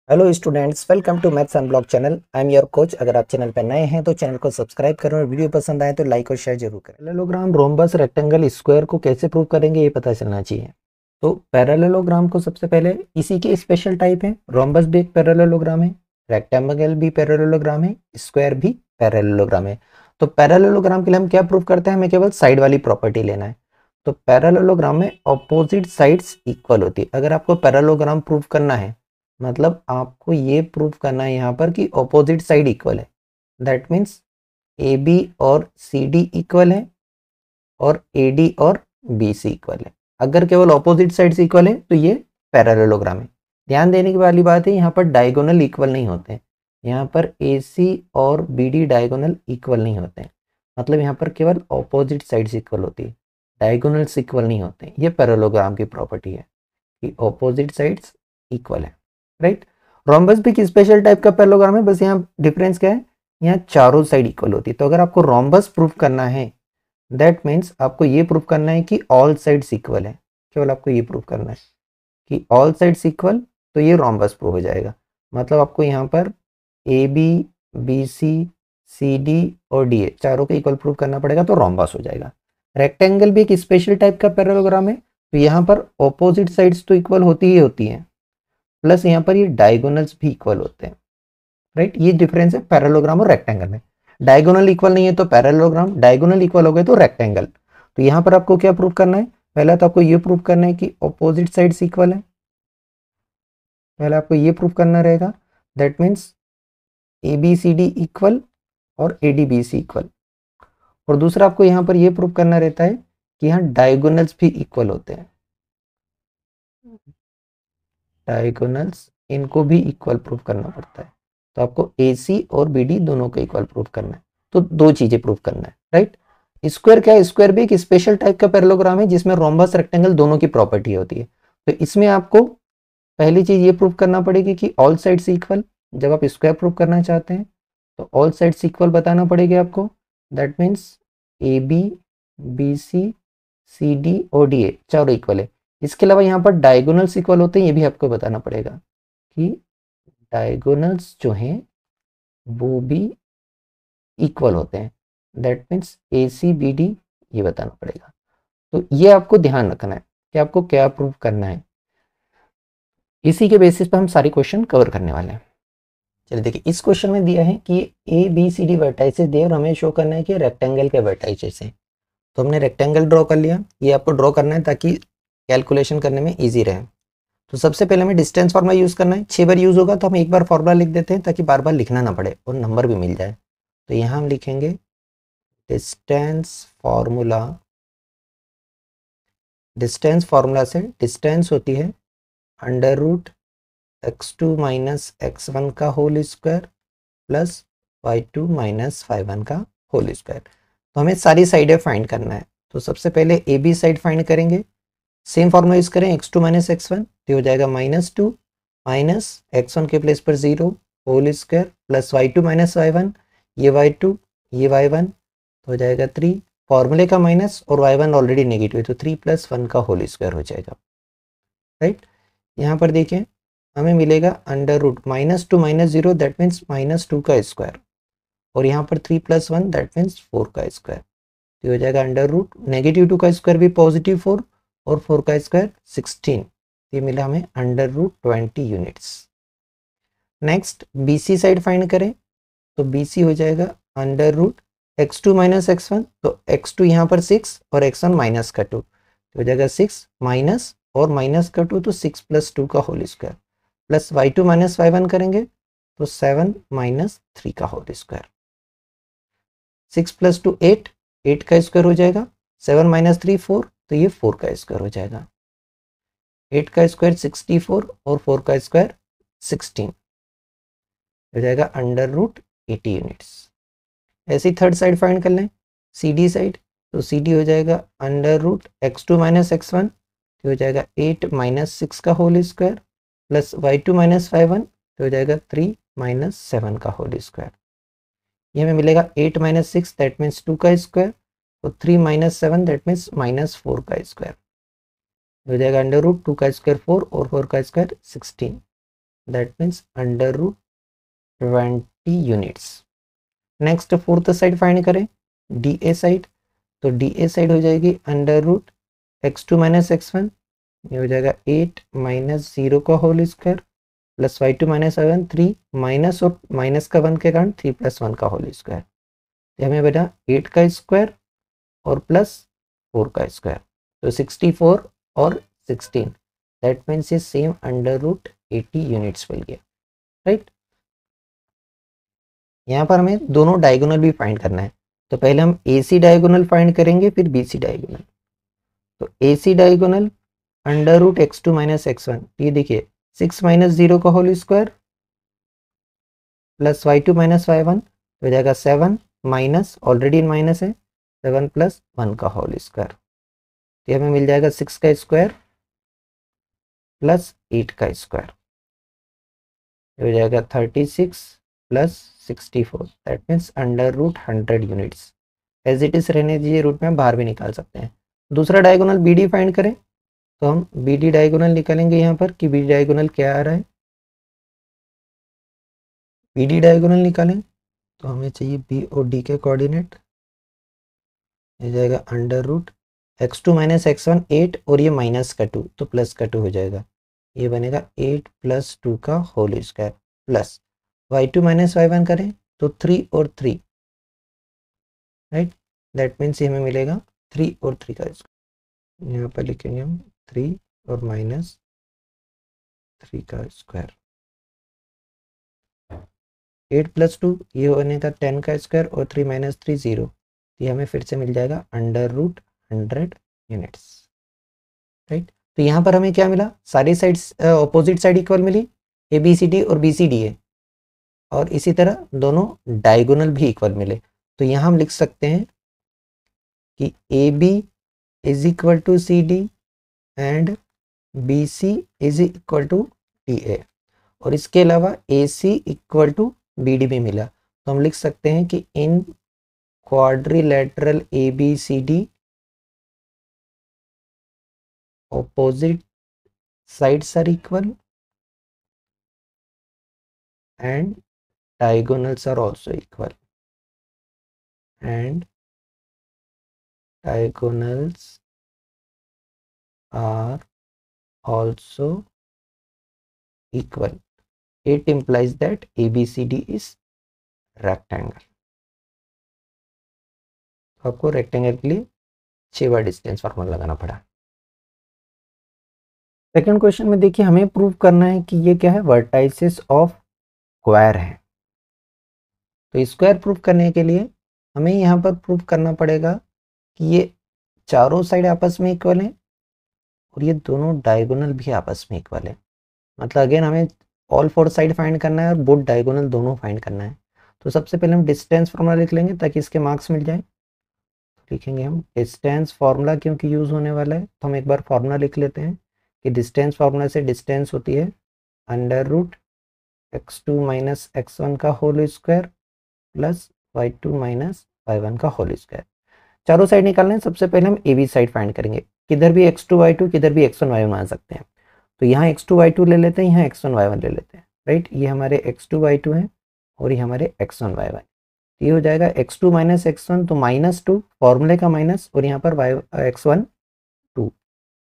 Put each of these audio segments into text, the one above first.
Hello students, welcome to maths unblock channel. I am your coach. अगर आप channel पर नए हैं तो चैनल को सब्सक्राइब करें और वीडियो पसंद आए तो लाइक और शेयर जरूर करें। पैरेललोग्राम, रोम्बस, रेक्टेंगल, स्क्वायर को कैसे प्रूव करेंगे ये पता चलना चाहिए। तो पैरेललोग्राम को सबसे पहले इसी के स्पेशल टाइप है। रोम्बस भी एक पैरेललोग्राम है, रेक्टेंगल भी पैरेललोग्राम है, स्क्वायर भी पैरेललोग्राम है। तो पैरेललोग्राम के लिए हम क्या प्रूव करते हैं? हमें केवल साइड वाली प्रॉपर्टी लेना है। तो पैरेललोग्राम में ऑपोजिट साइड्स इक्वल होती है। अगर आपको पैरेललोग्राम प्रूव करना है मतलब आपको ये प्रूव करना है यहाँ पर कि ऑपोजिट साइड इक्वल है। दैट मीन्स ए बी और सी डी इक्वल है और ए डी और बी सी इक्वल है। अगर केवल ऑपोजिट साइड्स इक्वल है तो ये पैरेललोग्राम है। ध्यान देने की वाली बात है, यहाँ पर डायगोनल इक्वल नहीं होते हैं। यहाँ पर ए सी और बी डी डायगोनल इक्वल नहीं होते हैं। मतलब यहाँ पर केवल ऑपोजिट साइड्स इक्वल होती है, डायगोनल्स इक्वल नहीं होते हैं। ये पैरेललोग्राम की प्रॉपर्टी है कि ऑपोजिट साइड्स इक्वल है, राइट। रोम्बस भी एक स्पेशल टाइप का पैरेललोग्राम है, बस यहाँ डिफरेंस क्या है, यहाँ चारों साइड इक्वल होती है। तो अगर आपको रोम्बस प्रूफ करना है दैट मीन्स आपको ये प्रूफ करना है कि ऑल साइड्स इक्वल है। केवल आपको ये प्रूफ करना है कि ऑल साइड्स इक्वल, तो ये रोम्बस प्रूफ हो जाएगा। मतलब आपको यहाँ पर A B, B C D और डी ए चारों को इक्वल प्रूफ करना पड़ेगा, तो रोम्बस हो जाएगा। रेक्टेंगल भी एक स्पेशल टाइप का पैरेललोग्राम है। तो यहाँ पर ऑपोजिट साइड्स तो इक्वल होती ही होती हैं, प्लस यहाँ पर ये डायगोनल्स भी इक्वल होते हैं, राइट। ये डिफरेंस है पैरेललोग्राम और रेक्टेंगल में। डायगोनल इक्वल नहीं है तो पैरेललोग्राम, डायगोनल इक्वल हो गए तो रेक्टेंगल। तो यहाँ पर आपको क्या प्रूव करना है? पहला तो आपको ये प्रूव करना है कि ऑपोजिट साइड्स इक्वल है। पहले आपको ये प्रूव करना रहेगा, that means A B C D equal और A D B C equal. और दूसरा आपको यहाँ पर ये प्रूव करना रहता है कि यहाँ डायगोनल्स भी इक्वल होते हैं। डायगोनल्स इनको भी इक्वल प्रूफ करना पड़ता है। तो आपको ए सी और बी डी दोनों को इक्वल प्रूफ करना है। तो दो चीजें प्रूफ करना है, राइट। स्क्वायर क्या है? स्क्वायर भी एक स्पेशल टाइप का पैरेललोग्राम है जिसमें रोम्बस रेक्टेंगल दोनों की प्रॉपर्टी होती है। तो इसमें आपको पहली चीज ये प्रूफ करना पड़ेगी कि ऑल साइड्स इक्वल। जब आप स्क्वायर प्रूफ करना चाहते हैं तो ऑल साइड्स इक्वल बताना पड़ेगी आपको। That means A B, B C D और डी ए चारों इक्वल है। इसके अलावा यहाँ पर डायगोनल्स इक्वल होते हैं, ये भी आपको बताना पड़ेगा कि डायगोनल्स जो हैं वो भी इक्वल होते हैं। That means A C B D, ये बताना पड़ेगा। तो ये आपको ध्यान रखना है कि आपको क्या प्रूव करना है। इसी के बेसिस पर हम सारे क्वेश्चन कवर करने वाले हैं। चलिए देखिए, इस क्वेश्चन में दिया है कि A B C D vertices दिए और हमें शो करना है कि रेक्टेंगल के वर्टाइसेस हैं। तो हमने रेक्टेंगल ड्रॉ कर लिया। ये आपको ड्रॉ करना है ताकि कैलकुलेशन करने में ईजी रहे। तो सबसे पहले हमें डिस्टेंस फार्मूला यूज़ करना है। 6 बार यूज़ होगा तो हम एक बार फार्मूला लिख देते हैं ताकि बार बार लिखना ना पड़े और नंबर भी मिल जाए। तो यहाँ हम लिखेंगे डिस्टेंस फार्मूला। डिस्टेंस फार्मूला से डिस्टेंस होती है under root x2 minus x1 का whole square plus y2 minus y1 का होल स्क्वायर। तो हमें सारी साइडें फाइंड करना है। तो सबसे पहले ए बी साइड फाइंड करेंगे। सेम फार्मूला यूज करें, x2 माइनस x1 तो हो जाएगा -2 माइनस x1 के प्लेस पर 0 whole square plus y2 minus y1, ये y2 ये y1 तो हो जाएगा 3। फॉर्मूले का माइनस और y1 ऑलरेडी नेगेटिव है तो 3 + 1 का होल स्क्वायर हो जाएगा, राइट। यहाँ पर देखिए हमें मिलेगा under root -2 minus 0 that means -2 का स्क्वायर और यहाँ पर 3 + 1 दैट मीन्स 4 का स्क्वायर। तो हो जाएगा अंडर रूट -2 का स्क्वायर भी +4 और 4 का स्क्वायर 16। ये मिला हमें under root 20 units. Next BC side find करें तो BC हो जाएगा under root x2 minus x1 तो x2 यहाँ पर 6 और x1 माइनस का 2 तो हो जाएगा 6 माइनस और माइनस का 2 तो 6 + 2 का whole square plus y2 minus y1 करेंगे तो 7 माइनस 3 का होल स्क्वायर। 6 + 2 8, 8 का स्क्वायर हो जाएगा। 7 माइनस 3 4 तो ये 4 का स्क्वायर हो जाएगा। 8 का स्क्वायर 64 और 4 का स्क्वायर 16 हो जाएगा अंडर रूट 80 यूनिट्स। ऐसी थर्ड साइड फाइंड कर लें, CD साइड। तो CD हो जाएगा under root x2 minus x1 तो हो जाएगा 8 माइनस 6 का whole square plus y2 minus y1 तो हो जाएगा 3 माइनस 7 का होल स्क्वायर। ये हमें मिलेगा 8 माइनस 6 दैट मीन्स 2 का स्क्वायर तो 3 माइनस 7 दैट मीन्स -4 का स्क्वायर हो जाएगा अंडर रूट 2 का स्क्वायर 4 और 4 का square 16। That means under root 20 units. Next fourth side find करें, डी ए साइड। तो डी ए साइड हो जाएगी under root x2 minus x1, ये हो जाएगा 8 माइनस 0 का whole square plus y2 minus y1 3 minus और माइनस का 1 के कारण 3 प्लस 1 का होल स्क्वायर। तो हमें बना 8 का स्क्वायर और प्लस 4 का स्क्वायर, तो 64 और 16, दैट मीन्स ये सेम अंडर रूट 80 यूनिट्स मिल गया, राइट। यहाँ पर हमें दोनों डायगोनल भी फाइंड करना है। तो पहले हम ए सी डायगोनल फाइंड करेंगे, फिर बी सी डायगोनल। तो A C diagonal under root x2 minus x1, ये देखिए 6 माइनस 0 का whole square plus y2 minus y1, तो हो जाएगा 7 माइनस, ऑलरेडी माइनस है, 7 प्लस 1 का होल स्क्वायर। तो हमें मिल जाएगा 6 का स्क्वायर प्लस 8 का स्क्वायर, हो जाएगा 36 plus 64, that means under root 100 units. As it is रहने दीजिए, रूट में हम बाहर भी निकाल सकते हैं। दूसरा डायगोनल बी डी फाइंड करें, तो हम बी डी डायगोनल निकालेंगे यहाँ पर कि बी डी डायगोनल क्या आ रहा है। बी डी डायगोनल निकालें तो हमें चाहिए बी और डी के कोऑर्डिनेट, हो जाएगा under root x2 minus x1 8 और ये माइनस का 2 तो प्लस का 2 हो जाएगा, ये बनेगा 8 प्लस 2 का whole square plus y2 minus y1 करें तो 3 और 3, राइट, दैट मीन्स ये हमें मिलेगा 3 और 3 का स्क्वायर। यहाँ पर लिखेंगे हम 3 और माइनस 3 का स्क्वायर, 8 प्लस 2 ये बनेगा 10 का स्क्वायर और 3 माइनस 3 0, ये हमें फिर से मिल जाएगा अंडर रूट 100 यूनिट्स, राइट। तो यहाँ पर हमें क्या मिला, सारी साइड्स ऑपोजिट साइड इक्वल मिली, ए बी सी डी और बी सी डी ए, और इसी तरह दोनों डायगोनल भी इक्वल मिले। तो यहाँ हम लिख सकते हैं कि A B is equal to C D and B C is equal to D A, और इसके अलावा A C equal to B D भी मिला। तो हम लिख सकते हैं कि in quadrilateral ABCD opposite sides are equal and diagonals are also equal, and diagonals are also equal. It implies that ABCD is rectangle. आपको रेक्टेंगल के लिए 6 बार डिस्टेंस फार्मूला लगाना पड़ा। सेकंड क्वेश्चन में देखिए हमें प्रूव करना है कि ये क्या है, वर्टाइसेस ऑफ स्क्वायर है। तो स्क्वायर प्रूव करने के लिए हमें यहाँ पर प्रूव करना पड़ेगा कि ये चारों साइड आपस में इक्वल है और ये दोनों डायगोनल भी आपस में इक्वल है। मतलब अगेन हमें ऑल फोर साइड फाइंड करना है और बोथ डायगोनल दोनों फाइंड करना है। तो सबसे पहले हम डिस्टेंस फार्मूला लिख लेंगे ताकि इसके मार्क्स मिल जाए। लिखेंगे हम डिस्टेंस फार्मूला, क्योंकि यूज़ होने वाला है तो हम एक बार फार्मूला लिख लेते हैं कि डिस्टेंस फार्मूला से डिस्टेंस होती है under root x2 minus x1 का whole square plus y2 minus y1 का होल स्क्वायर। चारों साइड निकालना है। सबसे पहले हम ए बी साइड फाइंड करेंगे, किधर भी x2 y2 किधर भी x1 y1 मान सकते हैं। तो यहाँ x2 y2 ले लेते हैं, यहाँ x1 y1 ले लेते हैं, राइट। ये हमारे x2 y2 हैं और ये हमारे x1 y1। ये हो जाएगा x2 माइनस x1 तो माइनस 2 फॉर्मूले का माइनस, और यहाँ पर x1 2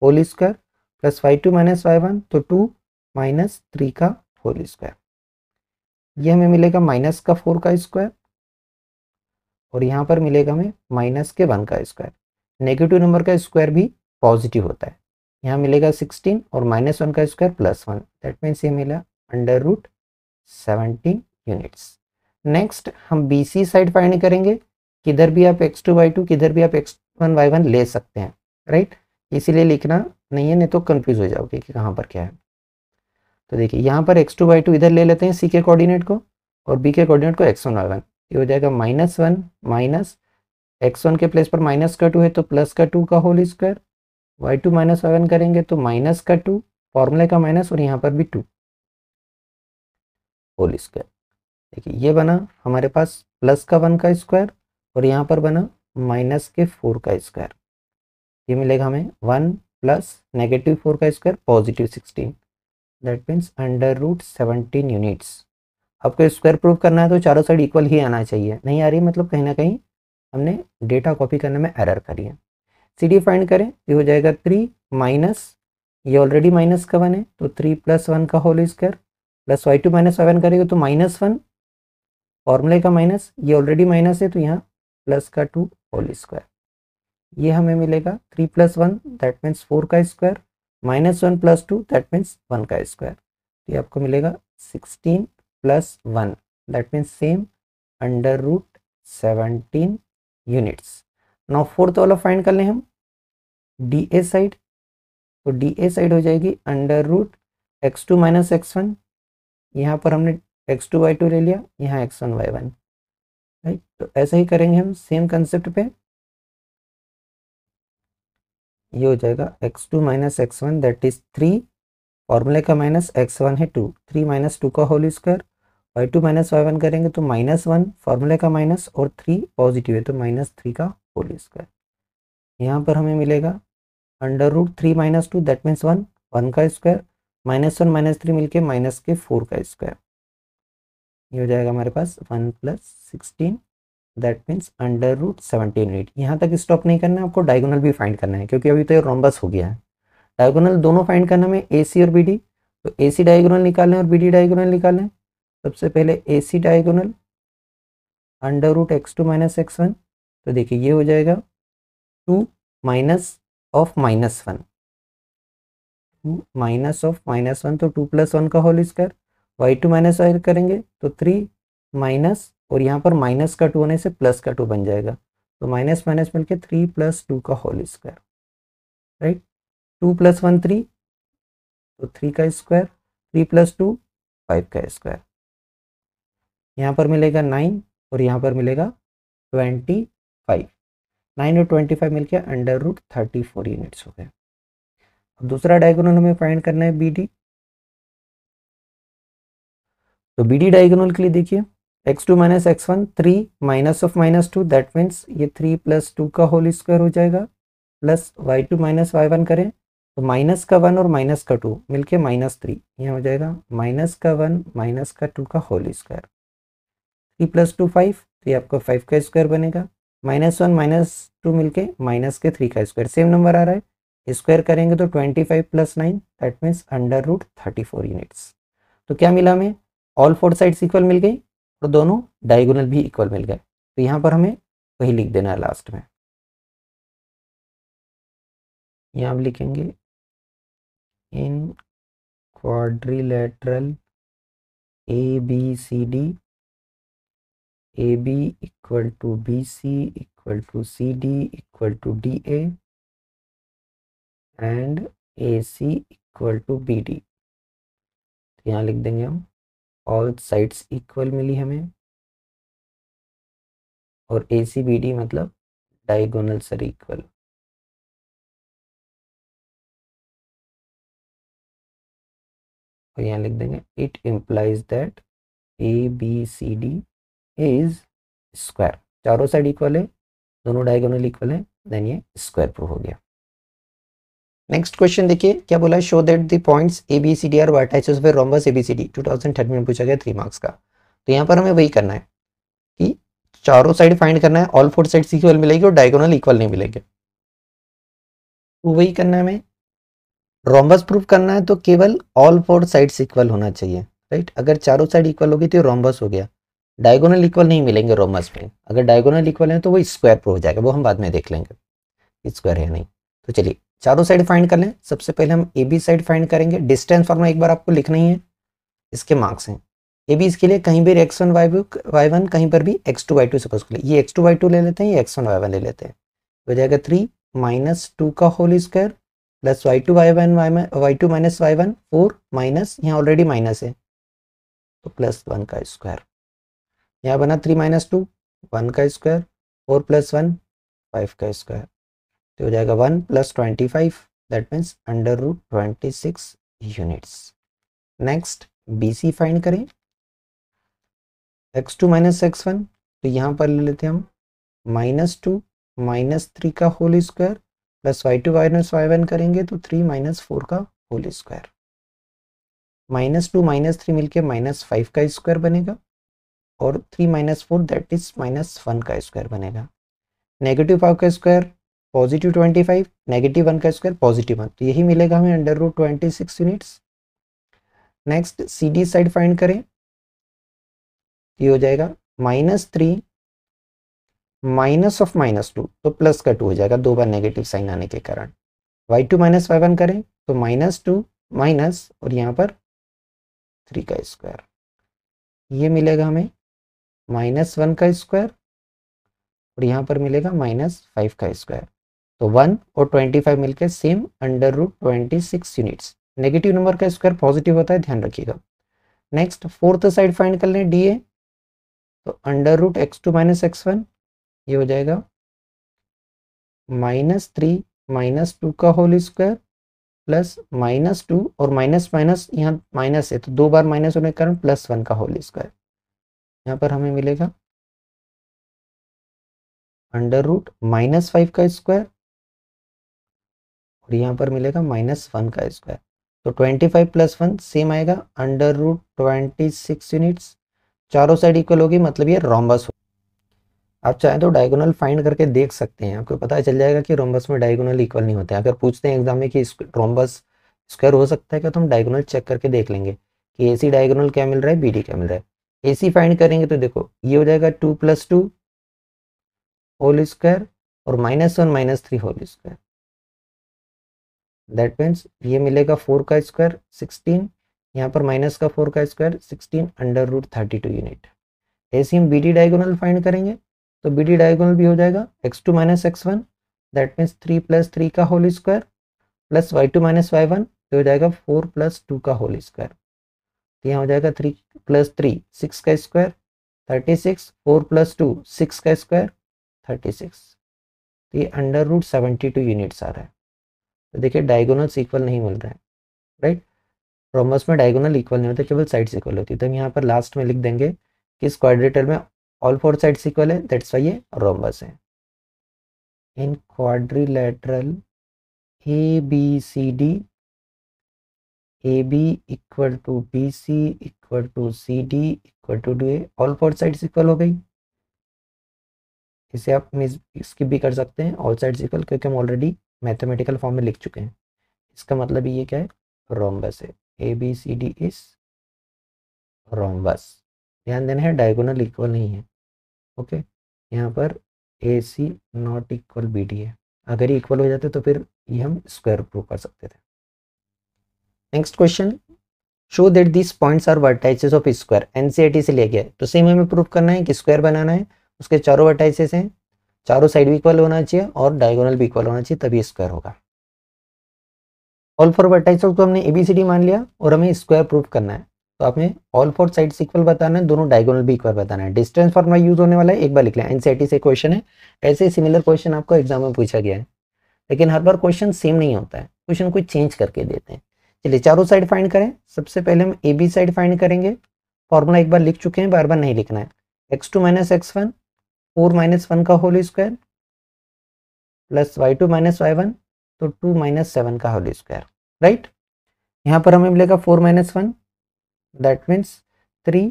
whole square plus y2 minus y1 तो 2 माइनस 3 का होल स्क्वायर। ये हमें मिलेगा माइनस का 4 का स्क्वायर और यहाँ पर मिलेगा हमें माइनस के 1 का स्क्वायर। नेगेटिव नंबर का स्क्वायर भी पॉजिटिव होता है। यहाँ मिलेगा 16 और माइनस 1 का स्क्वायर प्लस 1, दैट मीन्स ये मिला अंडर रूट 17 यूनिट्स। नेक्स्ट हम बी सी साइड फाइंड करेंगे, किधर भी आप x2 y2 किधर भी आप x1 y1 ले सकते हैं, राइट। इसीलिए लिखना नहीं है, नहीं तो कंफ्यूज हो जाओगे कि कहाँ पर क्या है। तो देखिए यहाँ पर x2 y2 इधर ले लेते हैं सी के कोऑर्डिनेट को और बी के कोऑर्डिनेट को x1 y1। ये हो जाएगा -1 माइनस x1 के प्लेस पर माइनस का 2 है तो प्लस का 2 का whole square, y2 minus y1 करेंगे तो माइनस का 2 फॉर्मूले का माइनस और यहाँ पर भी 2 होल स्क्वायर। देखिए ये बना हमारे पास प्लस का 1 का स्क्वायर और यहाँ पर बना माइनस के 4 का स्क्वायर। ये मिलेगा हमें 1 प्लस नेगेटिव 4 का square positive 16। That means √17 units. आपको स्क्वायर प्रूव करना है तो चारों साइड इक्वल ही आना चाहिए, नहीं आ रही मतलब कहीं ना कहीं हमने डेटा कॉपी करने में एरर करी है। सी डी फाइंड करें, ये हो जाएगा 3 माइनस, ये ऑलरेडी माइनस का 1 है तो 3 + 1 का whole square, plus y2 - y1 करेंगे तो -1, फॉर्मूले का माइनस, ये ऑलरेडी माइनस है तो यहाँ प्लस का 2 होल स्क्वायर। ये हमें मिलेगा 3 + 1 दैट मीन्स 4 का स्क्वायर, -1 + 2 दैट मीन्स 1 का स्क्वायर। ये आपको मिलेगा 16 + 1 that means same √17 units. Now fourth वाला फाइंड कर लें हम, डी ए साइड, तो डी ए साइड हो जाएगी √x2 - x1, यहाँ पर हमने x2 y2 ले लिया, यहाँ x1 y1, राइट। तो ऐसा ही करेंगे हम सेम कंसेप्ट पे, ये हो जाएगा x2 - x1 दैट इज 3, फॉर्मूले का माइनस, x1 है 2, 3 - 2 का होल स्क्वायर, y2 - y1 करेंगे तो -1, फॉर्मूले का माइनस, और 3 पॉजिटिव है तो -3 का होल स्क्वायर। यहाँ पर हमें मिलेगा √3 - 2 दैट मीन्स 1, 1 का स्क्वायर, -1 - 3 मिलके -4 का स्क्वायर। ये हो जाएगा हमारे पास 1 + 16 दैट मीन्स √17 यूनिट। यहाँ तक स्टॉप नहीं करना है, आपको डायगोनल भी फाइंड करना है क्योंकि अभी तो ये रोम्बस हो गया है। डायगोनल दोनों फाइंड करना में ए सी और बी डी, तो ए सी डायगोनल निकालें और बी डी डायगोनल निकालें। सबसे पहले ए सी डायगोनल √x2 - x1, तो देखिए ये हो जाएगा 2 माइनस ऑफ -1, 2 माइनस ऑफ -1 तो 2 + 1 का होल स्क्वायर, y2 - y करेंगे तो 3 माइनस, और यहाँ पर माइनस का 2 होने से प्लस का 2 बन जाएगा, तो माइनस माइनस मिलके 3 + 2 का होल स्क्वायर, राइट। 2 + 1 3, तो 3 का स्क्वायर, 3 + 2 5 का स्क्वायर। यहाँ पर मिलेगा 9 और यहाँ पर मिलेगा 25, 9 और 25 मिलके √34 यूनिट्स हो गए। अब दूसरा डायगोनल हमें फाइंड करना है बी डी, तो बी डी डायगोनल के लिए देखिए x2 - x1 3 minus of -2 that means ये 3 + 2 का होल स्क्वायर हो जाएगा, प्लस y2 - y1 करें तो माइनस का 1 और माइनस का 2 मिलके -3, यहाँ हो जाएगा -1 -2 का होल स्क्वायर, 3 + 2 5, तो ये आपका 5 का स्क्वायर बनेगा, -1 -2 मिलके -3 का स्क्वायर, सेम नंबर आ रहा है, स्क्वायर करेंगे तो 25 + 9 दैट मीन्स √34 यूनिट्स। तो क्या मिला हमें, ऑल फोर साइड्स इक्वल मिल गई और दोनों डायगोनल भी इक्वल मिल गए, तो यहाँ पर हमें वही लिख देना है लास्ट में। यहाँ हम लिखेंगे in quadrilateral A B C D, A B equal to B C equal to C D equal to D A and A C equal to B D. यहाँ लिख देंगे हम ऑल साइड्स इक्वल मिली हमें, और ए सी बी डी मतलब diagonal sir equal. और यहाँ लिख देंगे it implies that A B C D is square, चारों साइड इक्वल है, दोनों डायगोनल इक्वल है, देन ये स्क्वायर प्रूव हो गया। नेक्स्ट क्वेश्चन देखिए क्या बोला है, show that the points A B C D are vertices of a rhombus A B C D, 2013 में पूछा गया 3 मार्क्स का। तो यहाँ पर हमें वही करना है कि चारों साइड फाइंड करना है, ऑल फोर साइड्स इक्वल मिलेगी और डायगोनल इक्वल नहीं मिलेंगे, तो वही करना है हमें। रोम्बस प्रूफ करना है तो केवल ऑल फोर साइड्स इक्वल होना चाहिए, राइट। अगर चारों साइड इक्वल होगी तो रोम्बस हो गया, डायगोनल इक्वल नहीं मिलेंगे रोम्बस में, अगर डायगोनल इक्वल है तो वो स्क्वायर प्रूफ हो जाएगा, वो हम बाद में देख लेंगे स्क्वायर है नहीं। तो चलिए चारों साइड फाइंड कर लें, सबसे पहले हम ए बी साइड फाइंड करेंगे, डिस्टेंस फॉर्मूला एक बार आपको लिखना ही है, इसके मार्क्स हैं। ए बी इसके लिए कहीं भी x1 y1 कहीं पर भी x2 y2 सपोज कर ले, ये x2 y2 ले लेते हैं, ये x1 y1 ले लेते हैं, हो जाएगा 3 - 2 का whole square plus y2 y1 y2 - y1 4 minus, यहाँ ऑलरेडी माइनस है तो +1 का स्क्वायर, यहाँ बना 3 - 2 1 का स्क्वायर, 4 + 1 5 का स्क्वायर, तो हो जाएगा 1 + 25 that means √26 units. Next B C find करें, x2 - x1, तो यहाँ पर ले लेते हैं हम -2 -3 का whole square plus y2 - y1 करेंगे तो 3 - 4 का होल स्क्वायर। -2 -3 मिलके -5 का स्क्वायर बनेगा, और 3 - 4 दैट इज -1 का स्क्वायर बनेगा। -5 का स्क्वायर +25, -1 का स्क्वायर +1, तो यही मिलेगा हमें √26 units. Next C D side find करें, ये हो जाएगा -3 -2, तो प्लस का 2 हो जाएगा, 2 बार नेगेटिव साइन आने के कारण। y2 - y1 करें तो -2 माइनस और यहाँ पर 3 का स्क्वायर, ये मिलेगा हमें -1 का स्क्वायर, और यहाँ पर मिलेगा -5 का स्क्वायर। तो 1 और 25 मिलकर सेम √26 यूनिट्स। नेगेटिव नंबर का स्क्वायर पॉजिटिव होता है, ध्यान रखिएगा। नेक्स्ट फोर्थ साइड फाइंड कर लें डी ए, तो √x2 - x1, ये हो जाएगा -3 - 2 का होल स्क्वायर प्लस -2 और माइनस माइनस यहाँ माइनस है तो 2 बार माइनस होने के कारण +1 का होल स्क्वायर। यहाँ पर हमें मिलेगा √-5 का स्क्वायर, और यहाँ पर मिलेगा -1 का स्क्वायर। तो 25 + 1 सेम आएगा √26 यूनिट्स। चारों साइड इक्वल होगी, मतलब ये रोम्बस हो। आप चाहें तो डायगोनल फाइंड करके देख सकते हैं, आपको पता चल जाएगा कि रोम्बस में डायगोनल इक्वल नहीं होते हैं। अगर पूछते हैं एग्जाम में कि रोम्बस स्क्वायर हो सकता है क्या, तो हम डायगोनल चेक करके देख लेंगे कि एसी डायगोनल क्या मिल रहा है, बीडी क्या मिल रहा है। एसी फाइंड करेंगे तो देखो ये हो जाएगा 2 + 2 होल स्क्वायर और -1 - 3 होल स्क्वायर, दैट मीन्स ये मिलेगा 4 का स्क्वायर 16, यहाँ पर माइनस का 4 का स्क्वायर 16 √32 यूनिट। ऐसे हम बी डी डायगोनल फाइंड करेंगे तो बी डी डायगोनल भी हो जाएगा x2 - x1, दैट मीन्स 3 + 3 का whole square plus y2 - y1, तो हो जाएगा 4 + 2 का होल स्क्वायर। तो यहाँ हो जाएगा 3 + 3 6 का स्क्वायर 36, 4 + 2 6 का स्क्वायर 36, तो ये √72 यूनिट्स आ रहा है। तो देखिए डायगोनल्स इक्वल नहीं मिल रहा है, राइट। रोम्बस में डायगोनल इक्वल नहीं होता, केवल साइड्स इक्वल होती है। तो हम यहाँ पर लास्ट में लिख देंगे कि इस क्वाड्रेटर में ऑल 4 साइड्स इक्वल है, दैट्स वाई ये रोम्बस है। In quadrilateral A B C D, A B equal to B C equal to C D equal to D A, all 4 sides equal हो गई। इसे आप स्किप भी कर सकते हैं, ऑल साइड्स इक्वल, क्योंकि हम ऑलरेडी मैथमेटिकल फॉर्म में लिख चुके हैं। इसका मतलब ये क्या है, रोम्बस है। A B C D is rhombus. ध्यान देना है डायगोनल इक्वल नहीं है, ओके। यहाँ पर ए सी नॉट इक्वल बी डी है, अगर ये इक्वल हो जाते तो फिर ये हम स्क्वायर प्रूव कर सकते थे। Next question, show that this points are vertices of square. NCERT से लिया गया है, तो सेम हमें प्रूव करना है कि स्क्वायर बनाना है, उसके चारों वर्टाइसेस हैं, चारों साइड भी इक्वल होना चाहिए और डायगोनल भी इक्वल होना चाहिए, तभी स्क्वायर होगा। ऑल 4 वर्टाइसेस को हमने एबीसीडी मान लिया और हमें स्क्वायर प्रूव करना है, तो आपने ऑल 4 साइड्स इक्वल बताना है, दोनों डायगोनल भी इक्वल बताना है। डिस्टेंस फॉर्मूला यूज होने वाला है, एक बार लिख लें, एनसीईआरटी से क्वेश्चन है। ऐसे सिमिलर क्वेश्चन आपको एग्जाम में पूछा गया है, लेकिन हर बार क्वेश्चन सेम नहीं होता है, क्वेश्चन को चेंज करके देते हैं। चलिए चारों साइड फाइंड करें। सबसे पहले हम ए बी साइड फाइंड करेंगे। फॉर्मूला एक बार लिख चुके हैं, बार बार नहीं लिखना है। x2 - x1 4 - 1 का whole square plus y2 - y1, तो 2 - 7 का होल स्क्वायर, राइट। यहाँ पर हमें मिलेगा 4 - 1, दैट मीन्स 3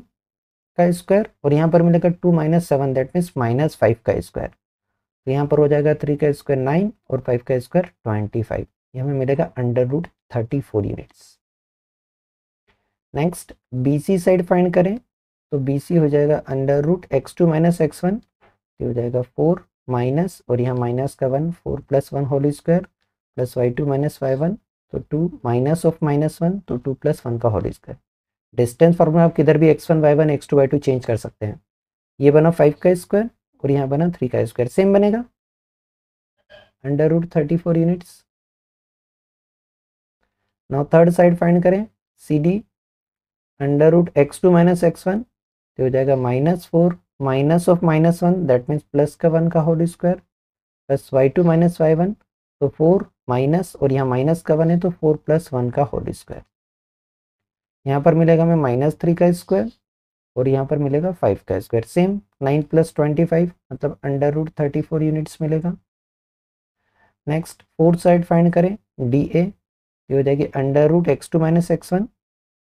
का स्क्वायर, और यहाँ पर मिलेगा 2 - 7, दैट मीन्स -5 का स्क्वायर। तो यहाँ पर हो जाएगा 3 का स्क्वायर 9 और 5 का स्क्वायर 25, ये हमें मिलेगा √34 units. Next BC side find करें तो BC हो जाएगा √x2 - x1, ये हो जाएगा 4 माइनस और यहाँ माइनस का 1, 4 + 1 whole square plus y2 - y1, तो 2 माइनस ऑफ -1, तो 2 + 1 का होल स्क्वायर। डिस्टेंस फार्मूला आप किधर भी x1 y1 x2 y2 change कर सकते हैं। ये बना 5 का स्क्वायर और यहाँ बना 3 का स्क्वायर, सेम बनेगा √34 units. Now third side find करें, CD √x2 - x1, तो हो जाएगा -4 minus of -1, that means plus का 1 का whole square plus y2 - y1, तो 4 माइनस और यहाँ माइनस का 1 है तो 4 + 1 का होल स्क्वायर। यहाँ पर मिलेगा हमें -3 का स्क्वायर और यहाँ पर मिलेगा 5 का स्क्वायर, सेम 9 + 25 मतलब √34 यूनिट्स मिलेगा। नेक्स्ट फोर्थ साइड फाइंड करें DA, ये हो जाएगी √x2 - x1,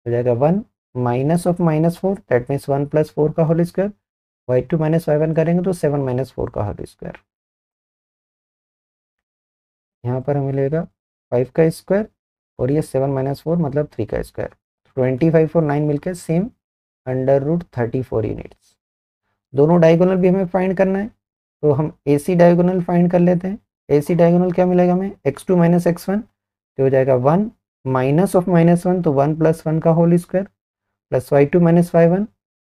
हो जाएगा 1 माइनस ऑफ -4 दैट मीन्स 1 + 4 का होल स्क्वायर, y2 - y1 करेंगे तो 7 - 4 का होल स्क्वायर। यहाँ पर हमें मिलेगा 5 का स्क्वायर और ये 7 - 4 मतलब 3 का स्क्वायर। 25 और 9 मिलकर सेम √34 यूनिट्स। दोनों डायगोनल भी हमें फाइंड करना है, तो हम AC डायगोनल फाइंड कर लेते हैं। AC डायगोनल क्या मिलेगा हमें, x2 - x1 तो हो जाएगा 1 माइनस ऑफ -1 तो 1 + 1 का whole square plus y2 - y1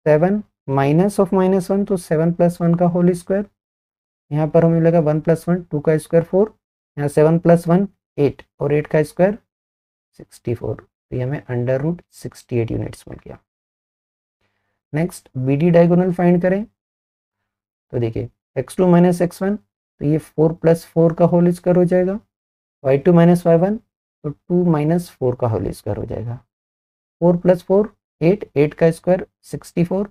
7 minus of -1 तो 7 + 1 का होल स्क्वायर। यहाँ पर हमें मिलेगा 1 + 1 2 का स्क्वायर 4, यहाँ 7 + 1 8 और 8 का स्क्वायर 64, तो ये हमें √68 यूनिट्स मिल गया। नेक्स्ट BD डायगोनल फाइंड करें, तो देखिए x2 - x1 तो ये 4 + 4 का होल स्क्वायर हो जाएगा, y2 - y1 तो 2 - 4 का होल स्क्वायर हो जाएगा। 4 + 4 8 8 का स्क्वायर 64,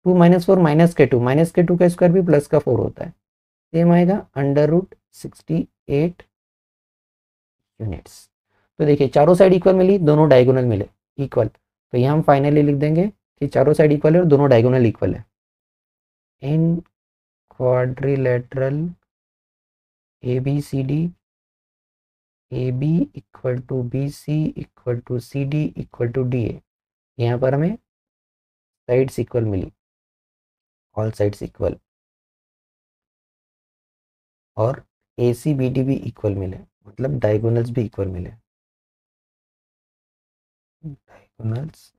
2 - 4 -के 2 का स्क्वायर भी प्लस का 4 होता है, सेम आएगा √68 यूनिट्स। तो देखिए चारों साइड इक्वल मिली, दोनों डायगोनल मिले इक्वल, तो यहाँ हम फाइनली लिख देंगे कि चारों साइड इक्वल है और दोनों डायगोनल इक्वल है। In quadrilateral ABCD AB = BC = CD = DA, यहाँ पर हमें साइड्स इक्वल मिली, ऑल साइड्स इक्वल, और ACBD भी इक्वल मिले, मतलब डायगोनल्स भी इक्वल मिले, डायगोनल्स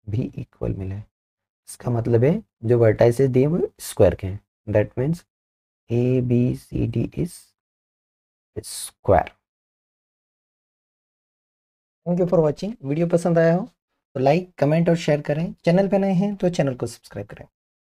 भी इक्वल मिले। इसका मतलब है जो वर्टाइसेस दिए वो स्क्वायर के हैं, that means ABCD is square. Thank you for watching. Video पसंद आया हो तो लाइक कमेंट और शेयर करें, चैनल पे नए हैं तो चैनल को सब्सक्राइब करें।